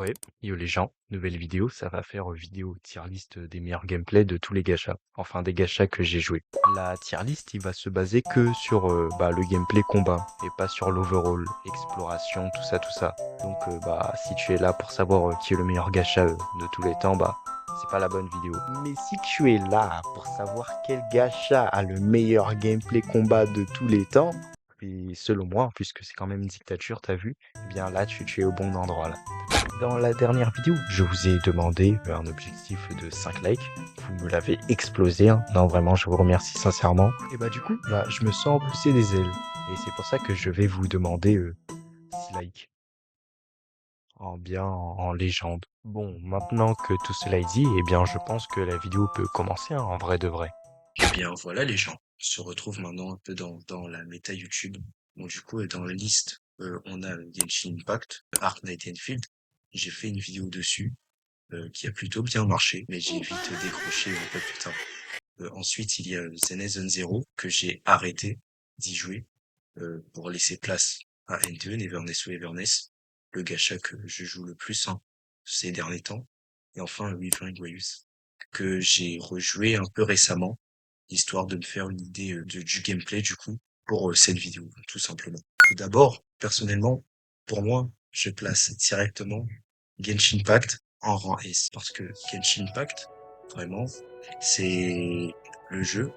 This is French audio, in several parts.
Ouais, yo les gens, nouvelle vidéo, ça va faire vidéo tier list des meilleurs gameplays de tous les gachas. Enfin des gachas que j'ai joués. La tier list, il va se baser que sur le gameplay combat et pas sur l'overall, exploration, tout ça, tout ça. Donc si tu es là pour savoir qui est le meilleur gacha de tous les temps, c'est pas la bonne vidéo. Mais si tu es là pour savoir quel gacha a le meilleur gameplay combat de tous les temps, et selon moi, puisque c'est quand même une dictature, t'as vu, eh bien là tu es au bon endroit là. Dans la dernière vidéo, je vous ai demandé un objectif de 5 likes. Vous me l'avez explosé, hein. Non, vraiment, je vous remercie sincèrement. Et du coup, je me sens pousser des ailes. Et c'est pour ça que je vais vous demander 6 likes. En légende. Bon, maintenant que tout cela est dit, eh bien, je pense que la vidéo peut commencer, hein, en vrai de vrai. Eh bien, voilà les gens. On se retrouve maintenant un peu dans la méta YouTube. Bon, du coup, dans la liste, on a Genshin Impact, Arc Knight Enfield. J'ai fait une vidéo dessus, qui a plutôt bien marché, mais j'ai vite décroché un peu plus tard. Ensuite, il y a Zenith Zero, que j'ai arrêté d'y jouer, pour laisser place à NTE, Neverness ou Everness, le gacha que je joue le plus, hein, ces derniers temps. Et enfin, Withering Waves, que j'ai rejoué un peu récemment, histoire de me faire une idée du gameplay du coup pour cette vidéo, tout simplement. Tout d'abord, personnellement, pour moi, je place directement Genshin Impact en rang S parce que Genshin Impact, vraiment, c'est le jeu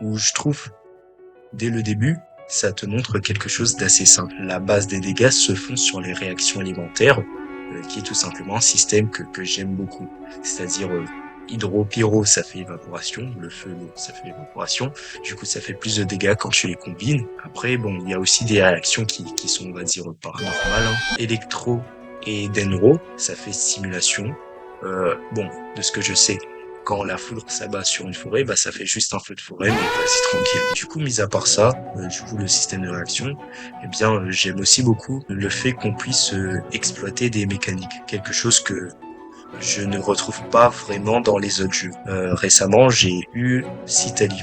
où je trouve dès le début, ça te montre quelque chose d'assez simple. La base des dégâts se font sur les réactions élémentaires, qui est tout simplement un système que j'aime beaucoup. C'est-à-dire, hydro-pyro, ça fait évaporation, le feu, l'eau, ça fait évaporation. Du coup, ça fait plus de dégâts quand tu les combines. Après, bon, il y a aussi des réactions qui sont, on va dire, paranormales, hein. Électro et Denro, ça fait stimulation. Bon, de ce que je sais, quand la foudre s'abat sur une forêt, ça fait juste un feu de forêt, mais c'est tranquille. Du coup, mis à part ça, du coup, le système de réaction, eh bien, j'aime aussi beaucoup le fait qu'on puisse exploiter des mécaniques, quelque chose que je ne retrouve pas vraiment dans les autres jeux. Récemment, j'ai eu Citali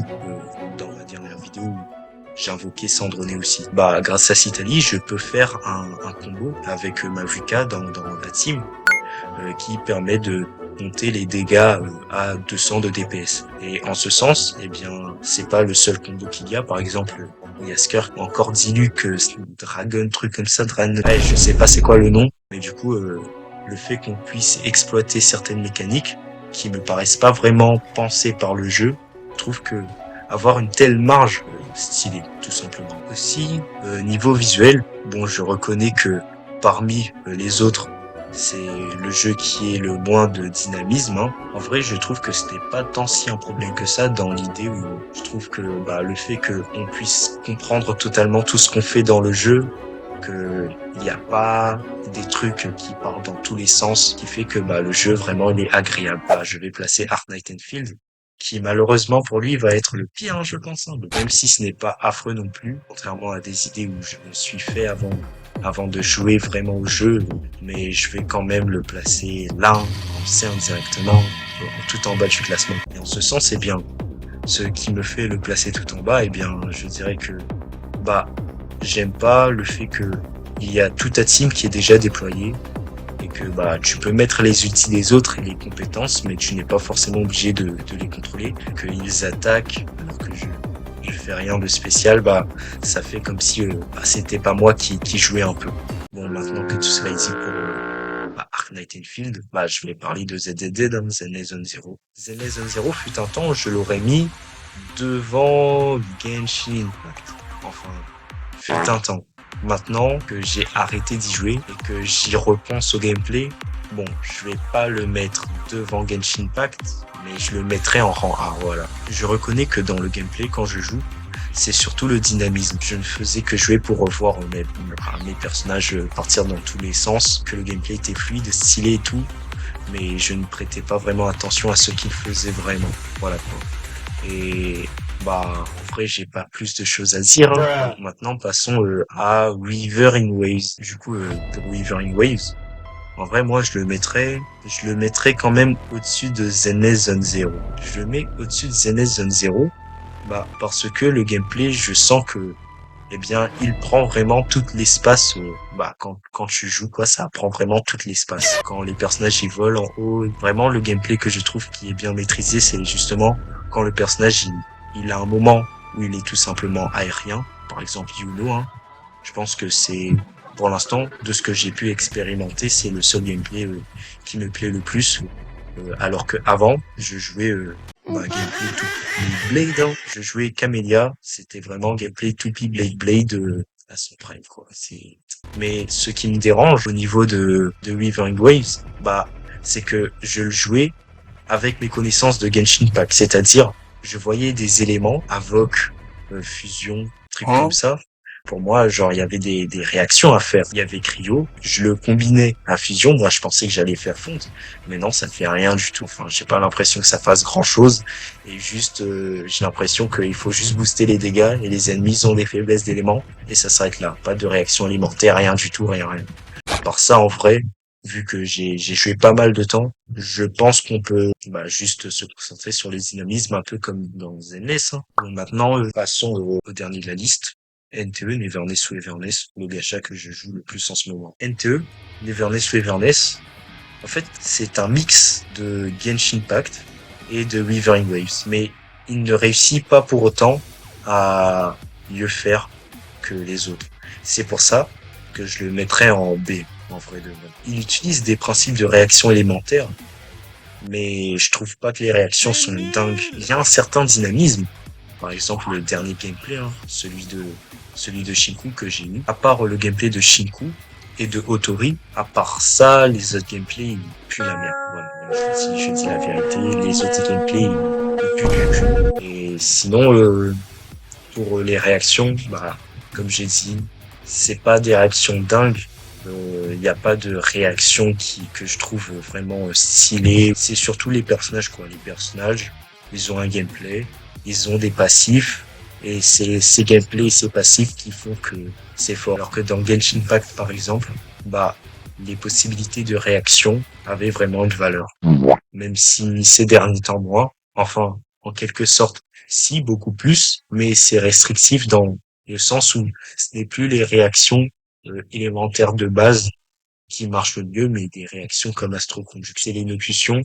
dans la dernière vidéo où j'invoquais Sandroné aussi. Grâce à Citali, je peux faire un combo avec Mavuka dans la team qui permet de monter les dégâts à 200 de DPS. Et en ce sens, eh bien, c'est pas le seul combo qu'il y a. Par exemple, il y a Skirk, encore Diluc, Dragon, truc comme ça, ouais, je sais pas c'est quoi le nom, mais du coup, le fait qu'on puisse exploiter certaines mécaniques qui me paraissent pas vraiment pensées par le jeu, je trouve que avoir une telle marge stylée, tout simplement. Aussi, niveau visuel, bon, je reconnais que parmi les autres, c'est le jeu qui est le moins de dynamisme, hein. En vrai, je trouve que ce n'est pas tant si un problème que ça dans l'idée où je trouve que le fait qu'on puisse comprendre totalement tout ce qu'on fait dans le jeu, que il n'y a pas des trucs qui partent dans tous les sens, qui fait que le jeu vraiment il est agréable. Je vais placer Ark Knight Enfield, qui malheureusement pour lui va être le pire, hein, je pense, hein. Même si ce n'est pas affreux non plus, contrairement à des idées où je me suis fait avant de jouer vraiment au jeu, mais je vais quand même le placer là, en C directement, tout en bas du classement. Et en ce sens, c'est bien. Ce qui me fait le placer tout en bas, eh bien, je dirais que, bah, j'aime pas le fait que il y a toute ta team qui est déjà déployée et que, tu peux mettre les ultis des autres et les compétences, mais tu n'es pas forcément obligé de les contrôler, qu'ils attaquent alors que je fais rien de spécial, ça fait comme si c'était pas moi qui jouais un peu. Bon, maintenant que tout cela est dit pour Ark Knight Enfield, je vais parler de ZZZ, hein, Zenith Zone Zero. Zenith Zone Zero fut un temps où je l'aurais mis devant Genshin Impact. Enfin, fut un temps. Maintenant que j'ai arrêté d'y jouer et que j'y repense au gameplay, bon, je vais pas le mettre devant Genshin Impact, mais je le mettrai en rang A, voilà. Je reconnais que dans le gameplay, quand je joue, c'est surtout le dynamisme. Je ne faisais que jouer pour revoir mes personnages partir dans tous les sens, que le gameplay était fluide, stylé et tout, mais je ne prêtais pas vraiment attention à ce qu'il faisait vraiment. Voilà quoi. Et en vrai, j'ai pas plus de choses à dire, hein. Donc, maintenant, passons à Weavering Waves. Du coup, pour Weavering Waves, en vrai, moi, je le mettrais quand même au-dessus de Zenith Zone Zero. Je le mets au-dessus de Zenith Zone Zero, parce que le gameplay, je sens que eh bien, il prend vraiment tout l'espace. Quand tu joues, quoi, ça prend vraiment tout l'espace. Quand les personnages ils volent en haut, vraiment le gameplay que je trouve qui est bien maîtrisé, c'est justement quand le personnage il a un moment où il est tout simplement aérien. Par exemple, Yuno, hein. Je pense que c'est, pour l'instant, de ce que j'ai pu expérimenter, c'est le seul gameplay qui me plaît le plus. Alors que avant, je jouais gameplay Toupee Blade, hein. Je jouais Camellia, c'était vraiment gameplay Toupee Blade à son prime, quoi. Mais ce qui me dérange au niveau de Withering Waves, c'est que je le jouais avec mes connaissances de Genshin Impact, c'est-à-dire je voyais des éléments, Avoc, fusion, trucs comme ça. Pour moi, genre, il y avait des réactions à faire. Il y avait Cryo, je le combinais à fusion. Moi, je pensais que j'allais faire fondre. Mais non, ça ne fait rien du tout. Enfin, j'ai pas l'impression que ça fasse grand chose. Et juste, j'ai l'impression qu'il faut juste booster les dégâts et les ennemis ont des faiblesses d'éléments. Et ça s'arrête là. Pas de réaction alimentaire, rien du tout, rien. À part ça, en vrai, vu que j'ai joué pas mal de temps, je pense qu'on peut juste se concentrer sur les dynamismes, un peu comme dans Zenless, hein. Bon, maintenant, passons au dernier de la liste. NTE, Neverness ou Everness, le gacha que je joue le plus en ce moment. NTE, Neverness ou Everness, en fait, c'est un mix de Genshin Impact et de Withering Waves, mais il ne réussit pas pour autant à mieux faire que les autres. C'est pour ça que je le mettrais en B, en vrai de vrai. Il utilise des principes de réaction élémentaire, mais je trouve pas que les réactions sont dingues. Il y a un certain dynamisme. Par exemple, le dernier gameplay, hein, celui de Shinku que j'ai eu. À part le gameplay de Shinku et de Otori, à part ça, les autres gameplays, ils puent la merde. Voilà, je dis la vérité, les autres gameplays, ils puent du cul. Et sinon, pour les réactions, comme j'ai dit, c'est pas des réactions dingues. Il n'y a pas de réaction que je trouve vraiment stylée. C'est surtout les personnages, quoi. Les personnages, ils ont un gameplay, ils ont des passifs, et c'est ces gameplays et ces passifs qui font que c'est fort. Alors que dans Genshin Impact, par exemple, les possibilités de réaction avaient vraiment une valeur. Même si ces derniers temps, moi, enfin, en quelque sorte, si, beaucoup plus, mais c'est restrictif dans le sens où ce n'est plus les réactions élémentaires de base qui marchent le mieux, mais des réactions comme Astroconduction, l'élocution,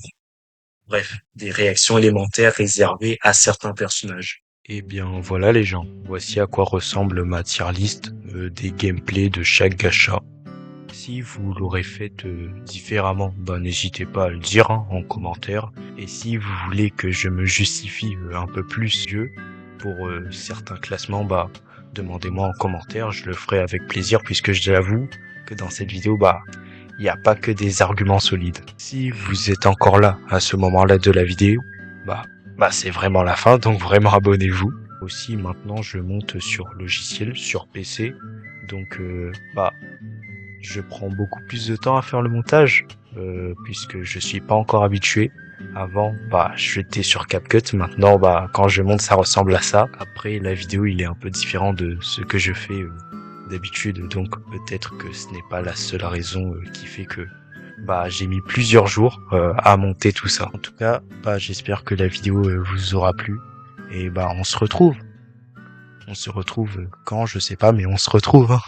bref, des réactions élémentaires réservées à certains personnages. Eh bien voilà les gens, voici à quoi ressemble ma tier list des gameplays de chaque gacha. Si vous l'aurez fait différemment, n'hésitez pas à le dire en commentaire. Et si vous voulez que je me justifie un peu plus pour certains classements, demandez-moi en commentaire, je le ferai avec plaisir puisque je l'avoue que dans cette vidéo, il n'y a pas que des arguments solides. Si vous êtes encore là à ce moment-là de la vidéo, c'est vraiment la fin, donc vraiment abonnez-vous. Aussi maintenant je monte sur logiciel, sur PC, donc je prends beaucoup plus de temps à faire le montage, puisque je suis pas encore habitué. Avant, j'étais sur CapCut. Maintenant, quand je monte, ça ressemble à ça. Après, la vidéo, il est un peu différent de ce que je fais d'habitude. Donc, peut-être que ce n'est pas la seule raison qui fait que j'ai mis plusieurs jours à monter tout ça. En tout cas, j'espère que la vidéo vous aura plu. Et on se retrouve. On se retrouve quand, je sais pas, mais on se retrouve, hein.